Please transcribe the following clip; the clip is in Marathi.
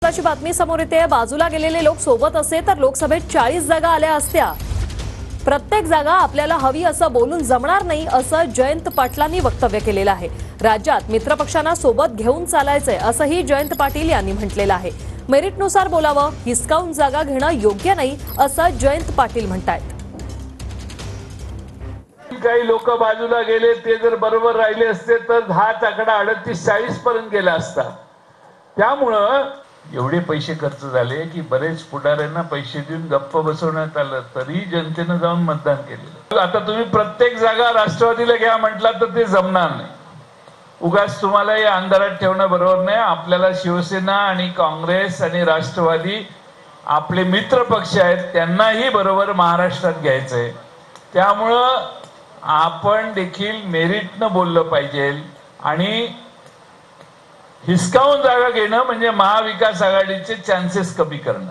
महत्त्वाची बातमी समोर येते। बाजूला गेलेले लोक सोबत असे तर लोकसभेत 40 जागा आल्या असत्या। प्रत्येक जागा आपल्याला हवी असं बोलून जमणार नाही असं जयंत पाटलांनी वक्तव्य केलेलं आहे। राज्यात मित्रपक्षांना सोबत घेऊन चालायचंय असंही जयंत पाटील यांनी म्हटलेलं आहे। मेरिटनुसार बोलावं, हिसकावून जागा घेणं योग्य नाही असं जयंत पाटील म्हणतायत। काही लोक बाजूला गेले, ते जर बरोबर राहिले असते तर हा आकडा 38-40 पर्यंत गेला असता। त्यामुळं एवढे पैसे खर्च झाले की बरेच पुढाऱ्यांना पैसे देऊन गप्प बसवण्यात आलं, तरी जनतेनं जाऊन मतदान केलेलं। आता तुम्ही प्रत्येक जागा राष्ट्रवादीला घ्या म्हटलं तर ते जमणार नाही। उगाच तुम्हाला या अंधारात ठेवणं बरोबर नाही। आपल्याला शिवसेना आणि काँग्रेस आणि राष्ट्रवादी आपले मित्र पक्ष आहेत, त्यांनाही बरोबर महाराष्ट्रात घ्यायचंय। त्यामुळं आपण देखील मेरिटनं बोललं पाहिजे आणि हिसकावून जागा घेणं म्हणजे महाविकास आघाडीचे चान्सेस कमी करणं।